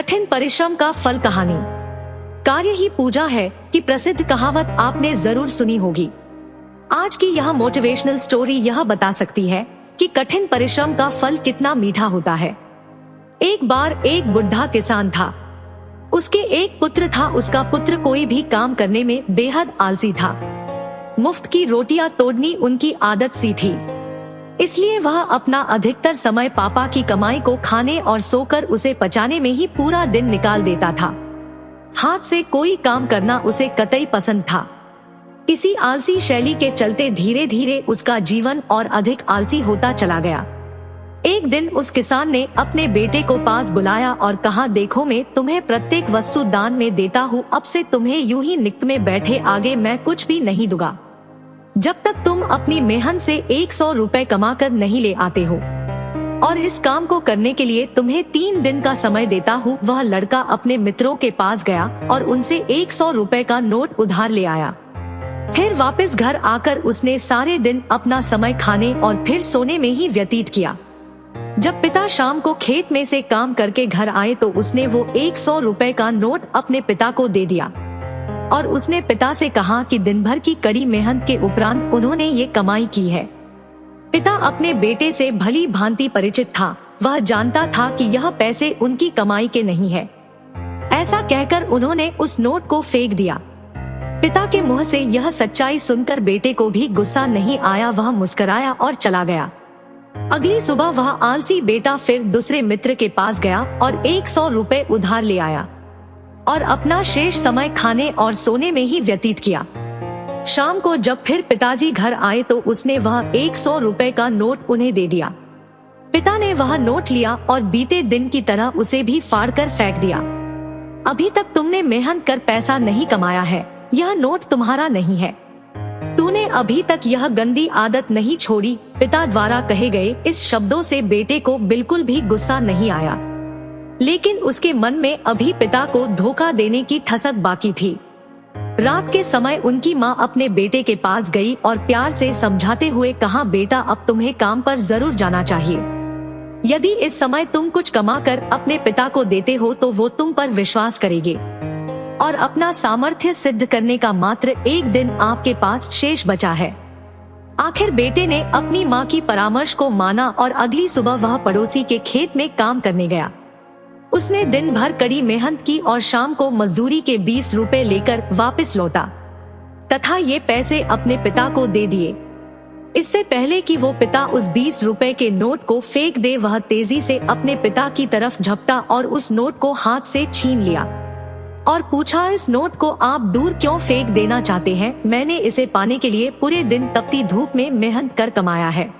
कठिन परिश्रम का फल कहानी। कार्य ही पूजा है कि प्रसिद्ध कहावत आपने जरूर सुनी होगी। आज की यह मोटिवेशनल स्टोरी यह बता सकती है कि कठिन परिश्रम का फल कितना मीठा होता है। एक बार एक बुढ़ा किसान था। उसके एक पुत्र था। उसका पुत्र कोई भी काम करने में बेहद आलसी था। मुफ्त की रोटियां तोड़नी उनकी आदत सी थी, इसलिए वह अपना अधिकतर समय पापा की कमाई को खाने और सोकर उसे पचाने में ही पूरा दिन निकाल देता था। हाथ से कोई काम करना उसे कतई पसंद था। इसी आलसी शैली के चलते धीरे धीरे उसका जीवन और अधिक आलसी होता चला गया। एक दिन उस किसान ने अपने बेटे को पास बुलाया और कहा, देखो मैं तुम्हें प्रत्येक वस्तु दान में देता हूँ। अब से तुम्हें यूं ही निकट में बैठे आगे मैं कुछ भी नहीं दूंगा जब तक तुम अपनी मेहनत से 100 रुपए कमा कर नहीं ले आते हो। और इस काम को करने के लिए तुम्हें 3 दिन का समय देता हूँ। वह लड़का अपने मित्रों के पास गया और उनसे 100 रुपए का नोट उधार ले आया। फिर वापस घर आकर उसने सारे दिन अपना समय खाने और फिर सोने में ही व्यतीत किया। जब पिता शाम को खेत में से काम करके घर आए तो उसने वो 100 रुपए का नोट अपने पिता को दे दिया और उसने पिता से कहा कि दिन भर की कड़ी मेहनत के उपरांत उन्होंने ये कमाई की है। पिता अपने बेटे से भली भांति परिचित था। वह जानता था कि यह पैसे उनकी कमाई के नहीं है। ऐसा कहकर उन्होंने उस नोट को फेंक दिया। पिता के मुंह से यह सच्चाई सुनकर बेटे को भी गुस्सा नहीं आया। वह मुस्कुराया और चला गया। अगली सुबह वह आलसी बेटा फिर दूसरे मित्र के पास गया और 100 रुपए उधार ले आया और अपना शेष समय खाने और सोने में ही व्यतीत किया। शाम को जब फिर पिताजी घर आए तो उसने वह 100 रुपए का नोट उन्हें दे दिया। पिता ने वह नोट लिया और बीते दिन की तरह उसे भी फाड़कर फेंक दिया। अभी तक तुमने मेहनत कर पैसा नहीं कमाया है, यह नोट तुम्हारा नहीं है। तूने अभी तक यह गंदी आदत नहीं छोड़ी। पिता द्वारा कहे गए इस शब्दों से बेटे को बिल्कुल भी गुस्सा नहीं आया, लेकिन उसके मन में अभी पिता को धोखा देने की ठसक बाकी थी। रात के समय उनकी माँ अपने बेटे के पास गई और प्यार से समझाते हुए कहा, बेटा अब तुम्हें काम पर जरूर जाना चाहिए। यदि इस समय तुम कुछ कमाकर अपने पिता को देते हो तो वो तुम पर विश्वास करेंगे और अपना सामर्थ्य सिद्ध करने का मात्र एक दिन आपके पास शेष बचा है। आखिर बेटे ने अपनी माँ की परामर्श को माना और अगली सुबह वह पड़ोसी के खेत में काम करने गया। उसने दिन भर कड़ी मेहनत की और शाम को मजदूरी के 20 रुपए लेकर वापस लौटा तथा ये पैसे अपने पिता को दे दिए। इससे पहले कि वो पिता उस 20 रुपए के नोट को फेंक दे, वह तेजी से अपने पिता की तरफ झपटा और उस नोट को हाथ से छीन लिया और पूछा, इस नोट को आप दूर क्यों फेंक देना चाहते हैं? मैंने इसे पाने के लिए पूरे दिन तपती धूप में मेहनत कर कमाया है।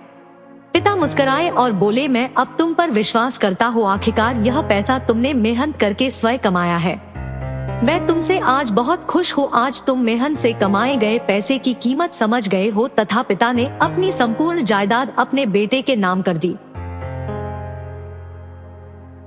पिता मुस्कुराए और बोले, मैं अब तुम पर विश्वास करता हूँ। आखिरकार यह पैसा तुमने मेहनत करके स्वयं कमाया है। मैं तुमसे आज बहुत खुश हूँ। आज तुम मेहनत से कमाए गए पैसे की कीमत समझ गए हो। तथा पिता ने अपनी संपूर्ण जायदाद अपने बेटे के नाम कर दी।